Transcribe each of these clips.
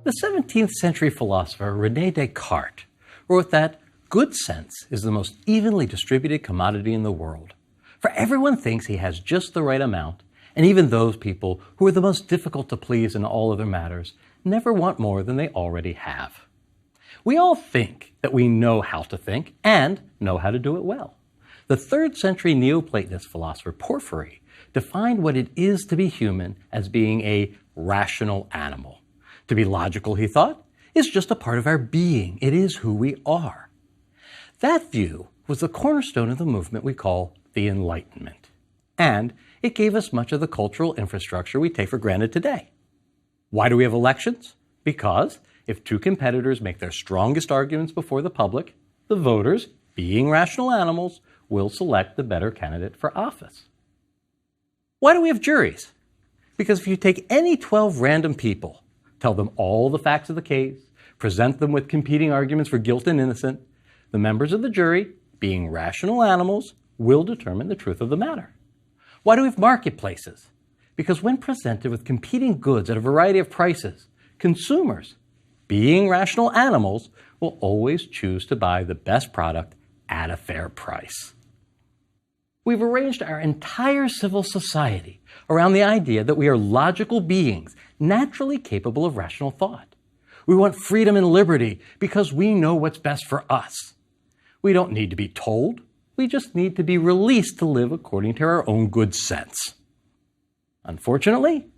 The 17th century philosopher René Descartes wrote that good sense is the most evenly distributed commodity in the world. For everyone thinks he has just the right amount, and even those people who are the most difficult to please in all other matters never want more than they already have. We all think that we know how to think and know how to do it well. The 3rd century Neoplatonist philosopher Porphyry defined what it is to be human as being a rational animal. To be logical, he thought, is just a part of our being. It is who we are. That view was the cornerstone of the movement we call the Enlightenment. And it gave us much of the cultural infrastructure we take for granted today. Why do we have elections? Because if two competitors make their strongest arguments before the public, the voters, being rational animals, will select the better candidate for office. Why do we have juries? Because if you take any 12 random people, tell them all the facts of the case, present them with competing arguments for guilt and innocence, the members of the jury, being rational animals, will determine the truth of the matter. Why do we have marketplaces? Because when presented with competing goods at a variety of prices, consumers, being rational animals, will always choose to buy the best product at a fair price. We've arranged our entire civil society around the idea that we are logical beings, naturally capable of rational thought. We want freedom and liberty because we know what's best for us. We don't need to be told. We just need to be released to live according to our own good sense. Unfortunately,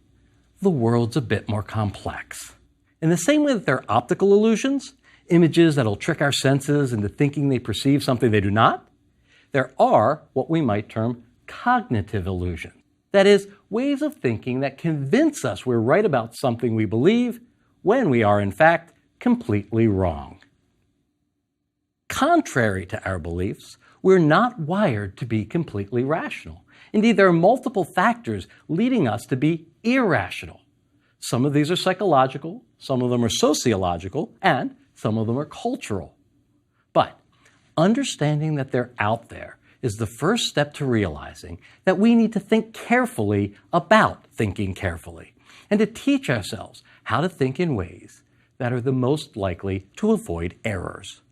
the world's a bit more complex. In the same way that there are optical illusions, images that'll trick our senses into thinking they perceive something they do not, there are what we might term cognitive illusions. That is, ways of thinking that convince us we're right about something we believe when we are, in fact, completely wrong. Contrary to our beliefs, we're not wired to be completely rational. Indeed, there are multiple factors leading us to be irrational. Some of these are psychological, some of them are sociological, and some of them are cultural. But understanding that they're out there is the first step to realizing that we need to think carefully about thinking carefully and to teach ourselves how to think in ways that are the most likely to avoid errors.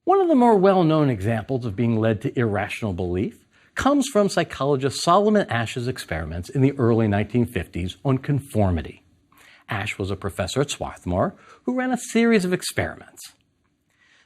One of the more well-known examples of being led to irrational belief comes from psychologist Solomon Asch's experiments in the early 1950s on conformity. Asch was a professor at Swarthmore who ran a series of experiments.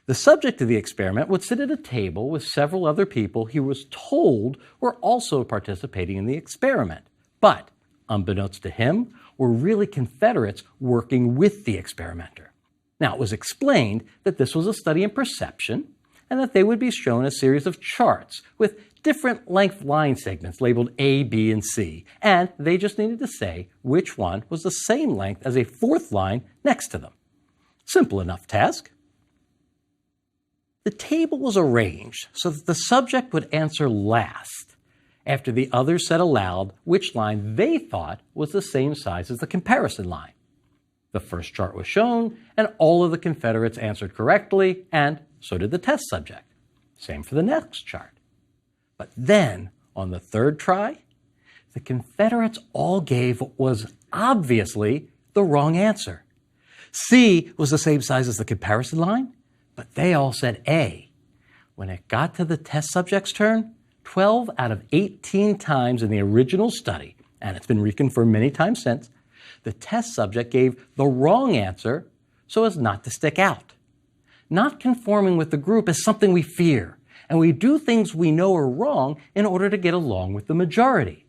The subject of the experiment would sit at a table with several other people he was told were also participating in the experiment, but, unbeknownst to him, were really Confederates working with the experimenter. Now, it was explained that this was a study in perception and that they would be shown a series of charts with different length line segments labeled A, B, and C, and they just needed to say which one was the same length as a fourth line next to them. Simple enough task. The table was arranged so that the subject would answer last, after the others said aloud which line they thought was the same size as the comparison line. The first chart was shown, and all of the Confederates answered correctly, and so did the test subject. Same for the next chart. But then, on the third try, the Confederates all gave what was obviously the wrong answer. C was the same size as the comparison line, but they all said A. When it got to the test subject's turn, 12 out of 18 times in the original study, and it's been reconfirmed many times since, the test subject gave the wrong answer so as not to stick out. Not conforming with the group is something we fear, and we do things we know are wrong in order to get along with the majority.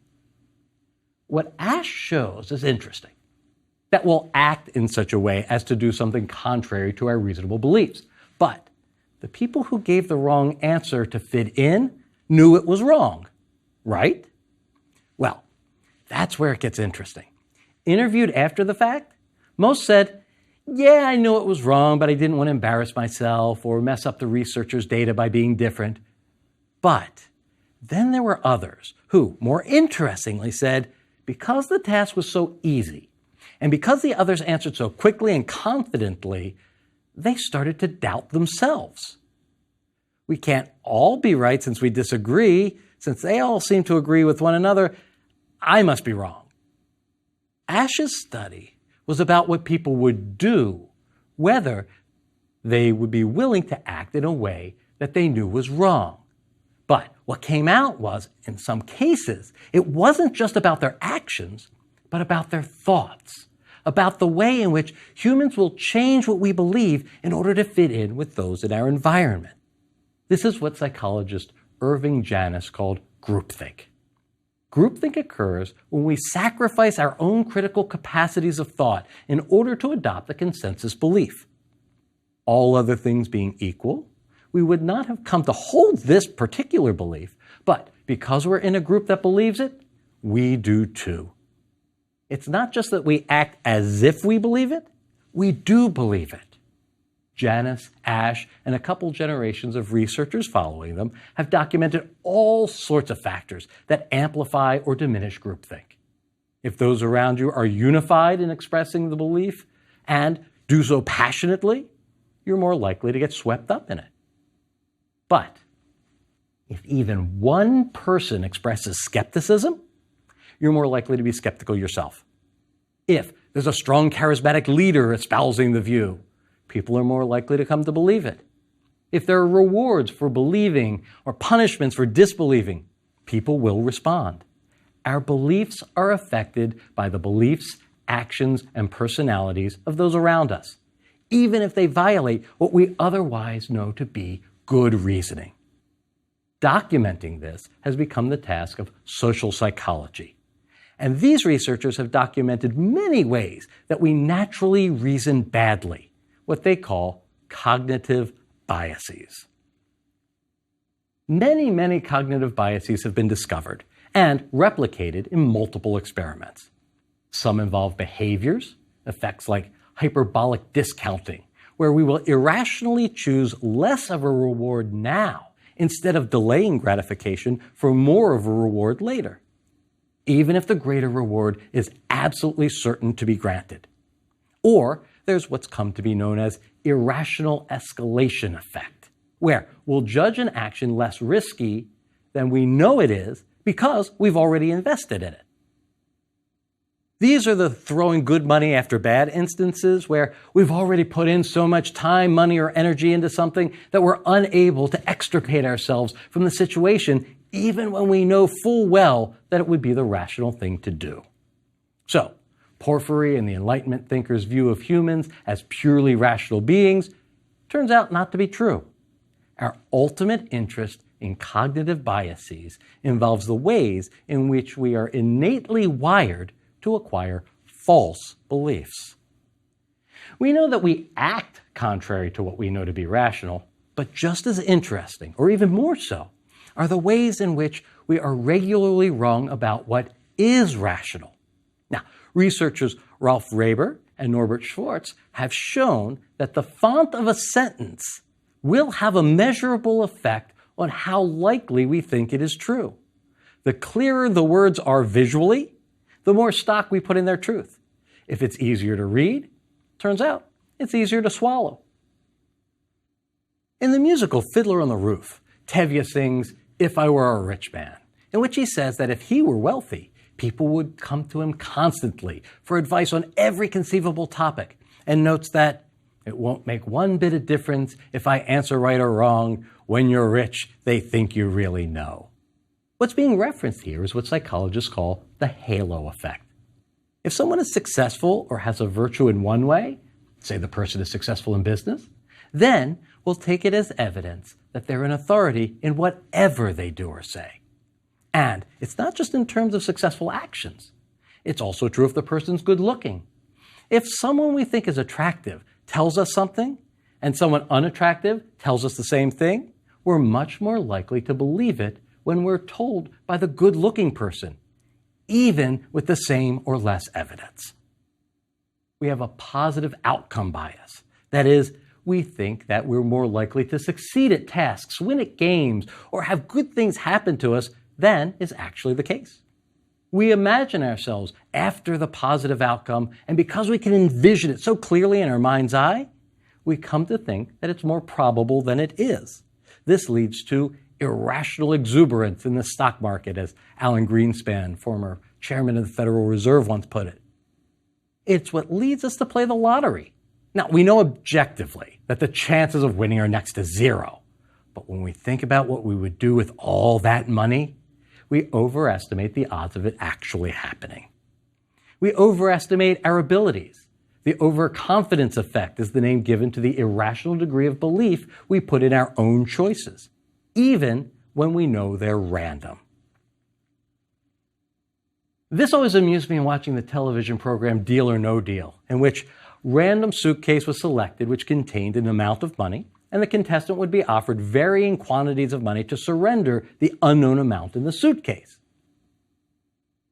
What Asch shows is interesting, that we'll act in such a way as to do something contrary to our reasonable beliefs. But the people who gave the wrong answer to fit in knew it was wrong, right? Well, that's where it gets interesting. Interviewed after the fact, most said, yeah, I knew it was wrong, but I didn't want to embarrass myself or mess up the researchers' data by being different. But then there were others who, more interestingly, said, because the task was so easy, and because the others answered so quickly and confidently, they started to doubt themselves. We can't all be right since we disagree. Since they all seem to agree with one another, I must be wrong. Asch's study was about what people would do, whether they would be willing to act in a way that they knew was wrong. But what came out was, in some cases, it wasn't just about their actions, but about their thoughts, about the way in which humans will change what we believe in order to fit in with those in our environment. This is what psychologist Irving Janis called groupthink. Groupthink occurs when we sacrifice our own critical capacities of thought in order to adopt a consensus belief. All other things being equal, we would not have come to hold this particular belief, but because we're in a group that believes it, we do too. It's not just that we act as if we believe it, we do believe it. Janis, Ash, and a couple generations of researchers following them have documented all sorts of factors that amplify or diminish groupthink. If those around you are unified in expressing the belief and do so passionately, you're more likely to get swept up in it. But if even one person expresses skepticism, you're more likely to be skeptical yourself. If there's a strong charismatic leader espousing the view, people are more likely to come to believe it. If there are rewards for believing or punishments for disbelieving, people will respond. Our beliefs are affected by the beliefs, actions, and personalities of those around us, even if they violate what we otherwise know to be good reasoning. Documenting this has become the task of social psychology. And these researchers have documented many ways that we naturally reason badly, what they call cognitive biases. Many cognitive biases have been discovered and replicated in multiple experiments. Some involve behaviors, effects like hyperbolic discounting, where we will irrationally choose less of a reward now instead of delaying gratification for more of a reward later, even if the greater reward is absolutely certain to be granted. Or there's what's come to be known as irrational escalation effect, where we'll judge an action less risky than we know it is because we've already invested in it. These are the throwing good money after bad instances where we've already put in so much time, money, or energy into something that we're unable to extricate ourselves from the situation even when we know full well that it would be the rational thing to do. So, Porphyry and the Enlightenment thinkers' view of humans as purely rational beings turns out not to be true. Our ultimate interest in cognitive biases involves the ways in which we are innately wired to acquire false beliefs. We know that we act contrary to what we know to be rational, but just as interesting, or even more so, are the ways in which we are regularly wrong about what is rational. Now, researchers Ralph Raber and Norbert Schwartz have shown that the font of a sentence will have a measurable effect on how likely we think it is true. The clearer the words are visually, the more stock we put in their truth. If it's easier to read, turns out it's easier to swallow. In the musical Fiddler on the Roof, Tevye sings "If I Were a Rich Man," in which he says that if he were wealthy, people would come to him constantly for advice on every conceivable topic, and notes that it won't make one bit of difference if I answer right or wrong. When you're rich, they think you really know. What's being referenced here is what psychologists call the halo effect. If someone is successful or has a virtue in one way, say the person is successful in business, then we'll take it as evidence that they're an authority in whatever they do or say. And it's not just in terms of successful actions. It's also true if the person's good looking. If someone we think is attractive tells us something, and someone unattractive tells us the same thing, we're much more likely to believe it when we're told by the good-looking person, even with the same or less evidence. We have a positive outcome bias. That is, we think that we're more likely to succeed at tasks, win at games, or have good things happen to us than is actually the case. We imagine ourselves after the positive outcome, and because we can envision it so clearly in our mind's eye, we come to think that it's more probable than it is. This leads to irrational exuberance in the stock market, as Alan Greenspan, former chairman of the Federal Reserve, once put it. It's what leads us to play the lottery. Now, we know objectively that the chances of winning are next to zero. But when we think about what we would do with all that money, we overestimate the odds of it actually happening. We overestimate our abilities. The overconfidence effect is the name given to the irrational degree of belief we put in our own choices, even when we know they're random. This always amused me in watching the television program Deal or No Deal, in which random suitcase was selected which contained an amount of money, and the contestant would be offered varying quantities of money to surrender the unknown amount in the suitcase.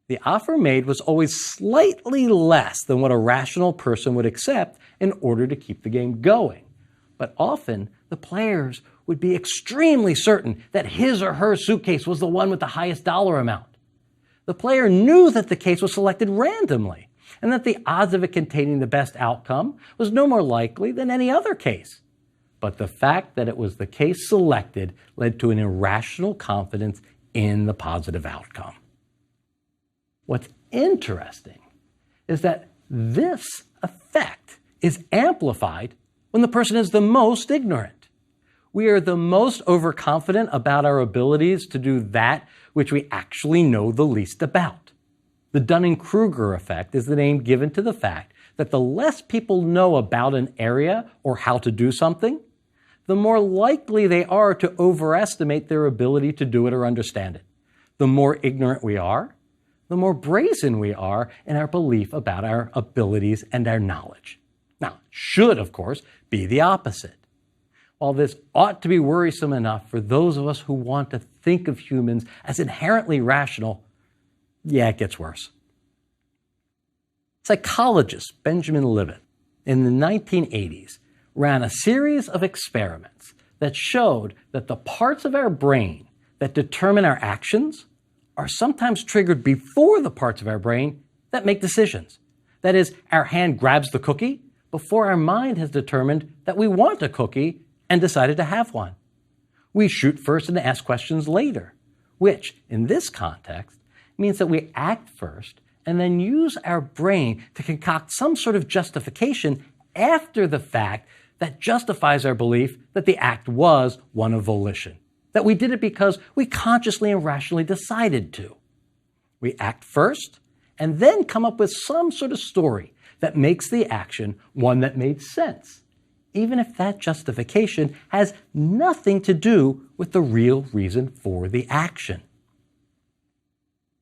The offer made was always slightly less than what a rational person would accept in order to keep the game going. But often, the players would be extremely certain that his or her suitcase was the one with the highest dollar amount. The player knew that the case was selected randomly, and that the odds of it containing the best outcome was no more likely than any other case. But the fact that it was the case selected led to an irrational confidence in the positive outcome. What's interesting is that this effect is amplified when the person is the most ignorant. We are the most overconfident about our abilities to do that which we actually know the least about. The Dunning-Kruger effect is the name given to the fact that the less people know about an area or how to do something, the more likely they are to overestimate their ability to do it or understand it. The more ignorant we are, the more brazen we are in our belief about our abilities and our knowledge. Now, should, of course, be the opposite. While this ought to be worrisome enough for those of us who want to think of humans as inherently rational, it gets worse. Psychologist Benjamin Libet in the 1980s ran a series of experiments that showed that the parts of our brain that determine our actions are sometimes triggered before the parts of our brain that make decisions. That is, our hand grabs the cookie before our mind has determined that we want a cookie and decided to have one. We shoot first and ask questions later, which, in this context, means that we act first and then use our brain to concoct some sort of justification after the fact that justifies our belief that the act was one of volition, that we did it because we consciously and rationally decided to. We act first and then come up with some sort of story that makes the action one that made sense, even if that justification has nothing to do with the real reason for the action.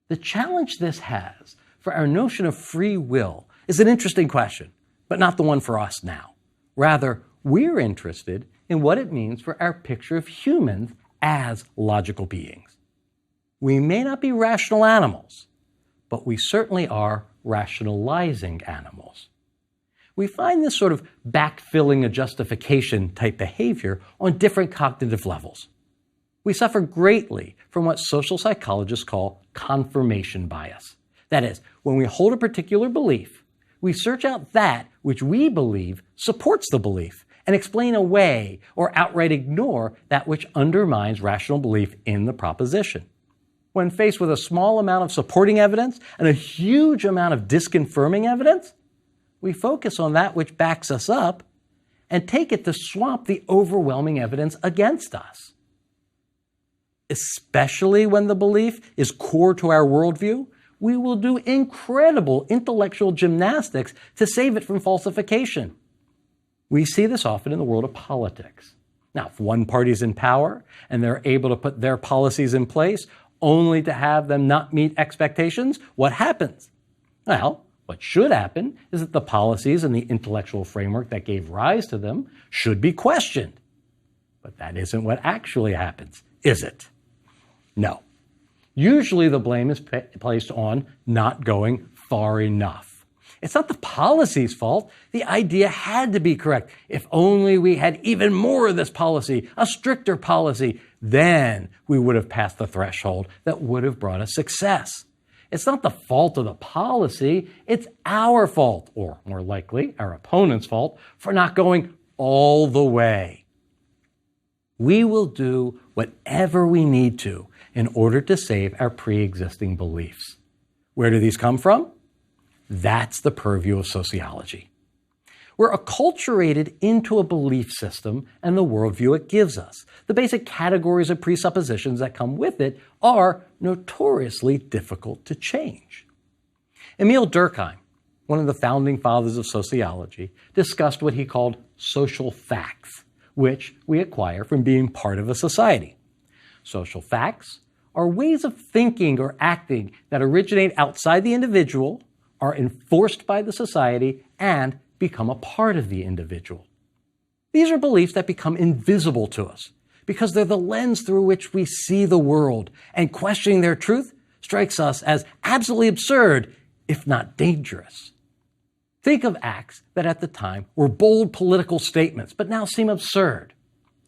The challenge this has for our notion of free will is an interesting question, but not the one for us now. Rather, we're interested in what it means for our picture of humans as logical beings. We may not be rational animals, but we certainly are rationalizing animals. We find this sort of backfilling a justification type behavior on different cognitive levels. We suffer greatly from what social psychologists call confirmation bias. That is, when we hold a particular belief, we search out that which we believe supports the belief and explain away or outright ignore that which undermines rational belief in the proposition. When faced with a small amount of supporting evidence and a huge amount of disconfirming evidence, we focus on that which backs us up and take it to swamp the overwhelming evidence against us. Especially when the belief is core to our worldview, we will do incredible intellectual gymnastics to save it from falsification. We see this often in the world of politics. Now, if one party's in power and they're able to put their policies in place only to have them not meet expectations, what happens? Well, what should happen is that the policies and the intellectual framework that gave rise to them should be questioned. But that isn't what actually happens, is it? No. Usually the blame is placed on not going far enough. It's not the policy's fault. The idea had to be correct. If only we had even more of this policy, a stricter policy, then we would have passed the threshold that would have brought us success. It's not the fault of the policy, it's our fault, or more likely, our opponent's fault, for not going all the way. We will do whatever we need to in order to save our pre-existing beliefs. Where do these come from? That's the purview of sociology. We're acculturated into a belief system and the worldview it gives us. The basic categories and presuppositions that come with it are notoriously difficult to change. Emile Durkheim, one of the founding fathers of sociology, discussed what he called social facts, which we acquire from being part of a society. Social facts are ways of thinking or acting that originate outside the individual, are enforced by the society, and become a part of the individual. These are beliefs that become invisible to us because they're the lens through which we see the world, and questioning their truth strikes us as absolutely absurd, if not dangerous. Think of acts that at the time were bold political statements, but now seem absurd.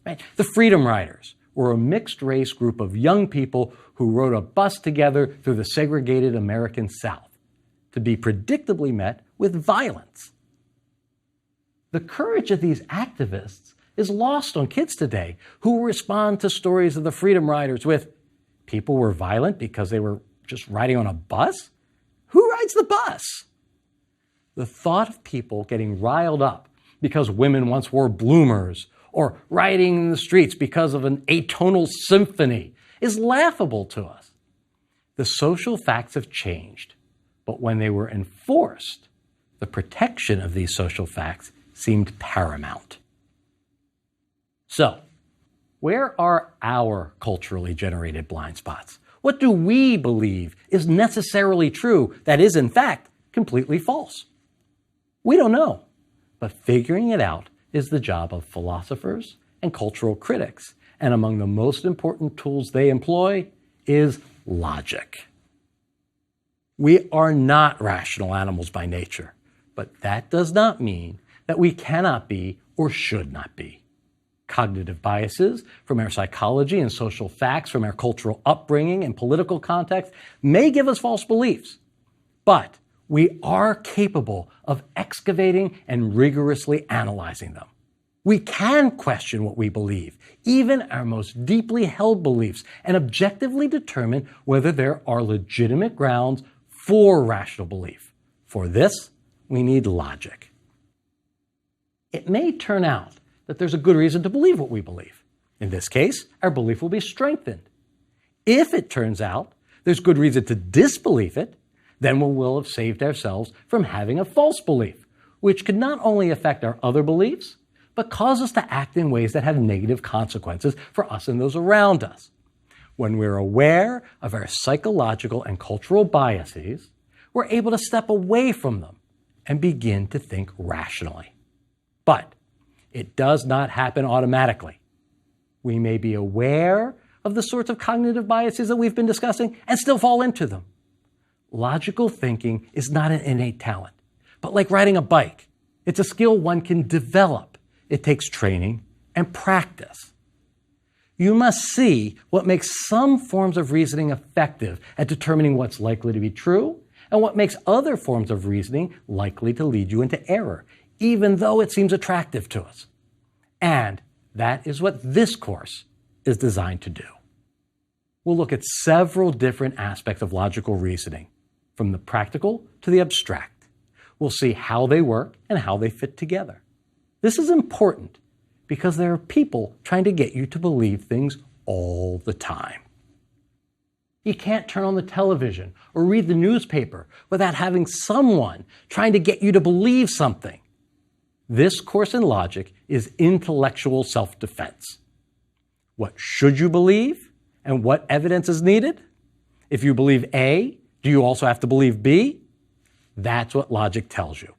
Right? The Freedom Riders were a mixed-race group of young people who rode a bus together through the segregated American South, to be predictably met with violence. The courage of these activists is lost on kids today who respond to stories of the Freedom Riders with, people were violent because they were just riding on a bus? Who rides the bus? The thought of people getting riled up because women once wore bloomers or rioting in the streets because of an atonal symphony is laughable to us. The social facts have changed, but when they were enforced, the protection of these social facts seemed paramount. So, where are our culturally generated blind spots? What do we believe is necessarily true that is, in fact, completely false? We don't know, but figuring it out is the job of philosophers and cultural critics, and among the most important tools they employ is logic. We are not rational animals by nature, but that does not mean that we cannot be or should not be. Cognitive biases from our psychology and social facts from our cultural upbringing and political context may give us false beliefs, but we are capable of excavating and rigorously analyzing them. We can question what we believe, even our most deeply held beliefs, and objectively determine whether there are legitimate grounds for rational belief. For this, we need logic. It may turn out that there's a good reason to believe what we believe. In this case, our belief will be strengthened. If it turns out there's good reason to disbelieve it, then we will have saved ourselves from having a false belief, which could not only affect our other beliefs, but cause us to act in ways that have negative consequences for us and those around us. When we're aware of our psychological and cultural biases, we're able to step away from them and begin to think rationally. But it does not happen automatically. We may be aware of the sorts of cognitive biases that we've been discussing and still fall into them. Logical thinking is not an innate talent, but like riding a bike, it's a skill one can develop. It takes training and practice. You must see what makes some forms of reasoning effective at determining what's likely to be true and what makes other forms of reasoning likely to lead you into error, even though it seems attractive to us. And that is what this course is designed to do. We'll look at several different aspects of logical reasoning, from the practical to the abstract. We'll see how they work and how they fit together. This is important because there are people trying to get you to believe things all the time. You can't turn on the television or read the newspaper without having someone trying to get you to believe something. This course in logic is intellectual self-defense. What should you believe and what evidence is needed? If you believe A, do you also have to believe B? That's what logic tells you.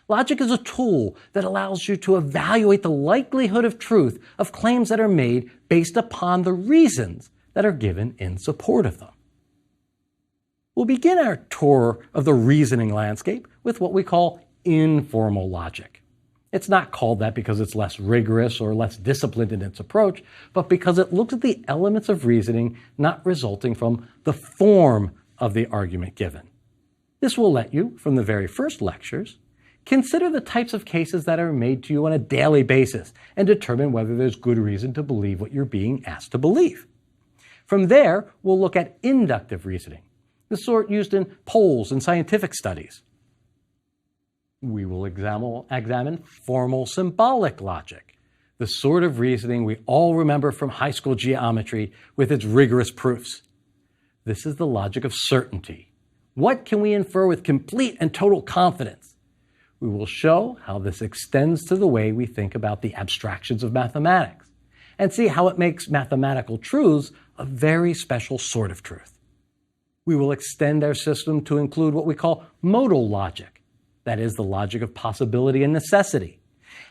Logic is a tool that allows you to evaluate the likelihood of truth of claims that are made based upon the reasons that are given in support of them. We'll begin our tour of the reasoning landscape with what we call informal logic. It's not called that because it's less rigorous or less disciplined in its approach, but because it looks at the elements of reasoning not resulting from the form of the argument given. This will let you, from the very first lectures, consider the types of cases that are made to you on a daily basis and determine whether there's good reason to believe what you're being asked to believe. From there, we'll look at inductive reasoning, the sort used in polls and scientific studies. We will examine formal symbolic logic, the sort of reasoning we all remember from high school geometry with its rigorous proofs. This is the logic of certainty. What can we infer with complete and total confidence? We will show how this extends to the way we think about the abstractions of mathematics and see how it makes mathematical truths a very special sort of truth. We will extend our system to include what we call modal logic, that is, the logic of possibility and necessity.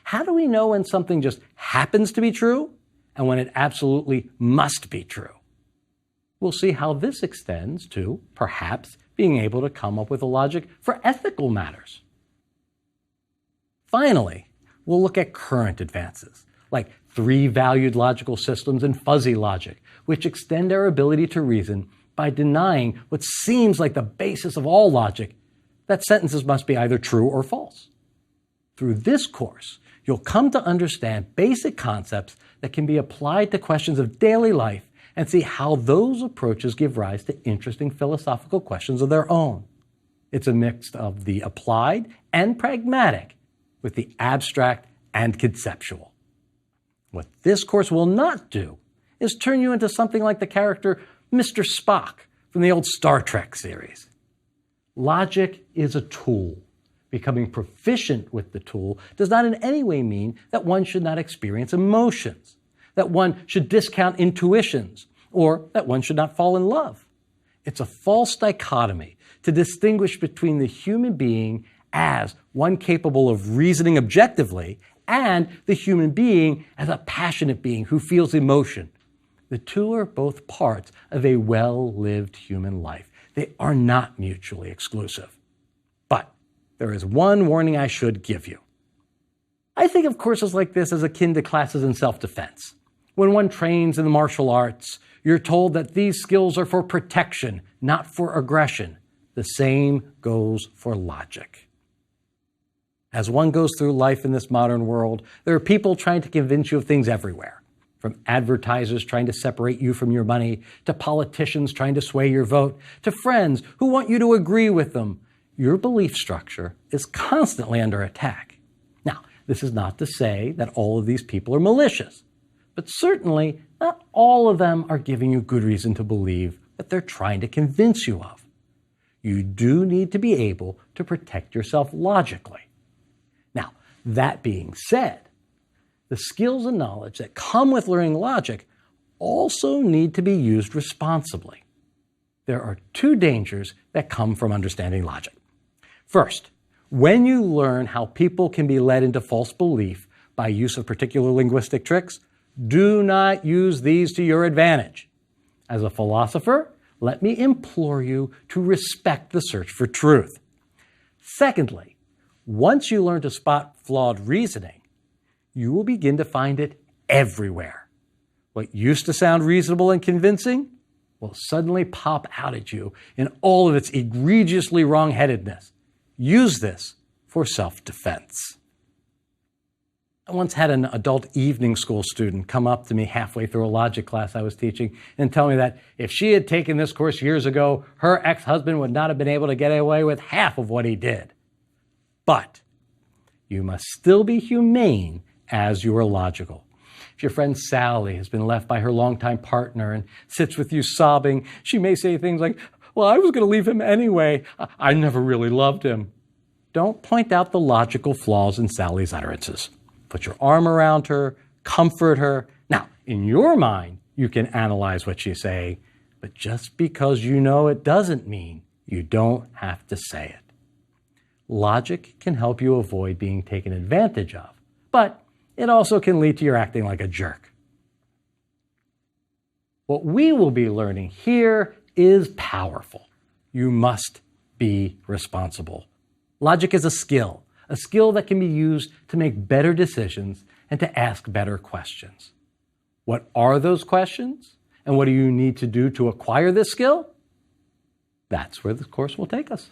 How do we know when something just happens to be true and when it absolutely must be true? We'll see how this extends to, perhaps, being able to come up with a logic for ethical matters. Finally, we'll look at current advances, like three-valued logical systems and fuzzy logic, which extend our ability to reason by denying what seems like the basis of all logic, that sentences must be either true or false. Through this course, you'll come to understand basic concepts that can be applied to questions of daily life and see how those approaches give rise to interesting philosophical questions of their own. It's a mix of the applied and pragmatic with the abstract and conceptual. What this course will not do is turn you into something like the character Mr. Spock from the old Star Trek series. Logic is a tool. Becoming proficient with the tool does not in any way mean that one should not experience emotions, that one should discount intuitions, or that one should not fall in love. It's a false dichotomy to distinguish between the human being as one capable of reasoning objectively and the human being as a passionate being who feels emotion. The two are both parts of a well-lived human life. They are not mutually exclusive. But there is one warning I should give you. I think of courses like this as akin to classes in self-defense. When one trains in the martial arts, you're told that these skills are for protection, not for aggression. The same goes for logic. As one goes through life in this modern world, there are people trying to convince you of things everywhere. From advertisers trying to separate you from your money, to politicians trying to sway your vote, to friends who want you to agree with them. Your belief structure is constantly under attack. Now, this is not to say that all of these people are malicious, but certainly not all of them are giving you good reason to believe that they're trying to convince you of. You do need to be able to protect yourself logically. Now, that being said, the skills and knowledge that come with learning logic also need to be used responsibly. There are two dangers that come from understanding logic. First, when you learn how people can be led into false belief by use of particular linguistic tricks, do not use these to your advantage. As a philosopher, let me implore you to respect the search for truth. Secondly, once you learn to spot flawed reasoning, you will begin to find it everywhere. What used to sound reasonable and convincing will suddenly pop out at you in all of its egregiously wrong-headedness. Use this for self-defense. I once had an adult evening school student come up to me halfway through a logic class I was teaching and tell me that if she had taken this course years ago, her ex-husband would not have been able to get away with half of what he did. But you must still be humane as you are logical. If your friend Sally has been left by her longtime partner and sits with you sobbing, she may say things like, "Well, I was going to leave him anyway. I never really loved him." Don't point out the logical flaws in Sally's utterances. Put your arm around her, comfort her. Now, in your mind, you can analyze what she's saying, but just because you know it doesn't mean you don't have to say it. Logic can help you avoid being taken advantage of, but it also can lead to your acting like a jerk. What we will be learning here is powerful. You must be responsible. Logic is a skill that can be used to make better decisions and to ask better questions. What are those questions? And what do you need to do to acquire this skill? That's where this course will take us.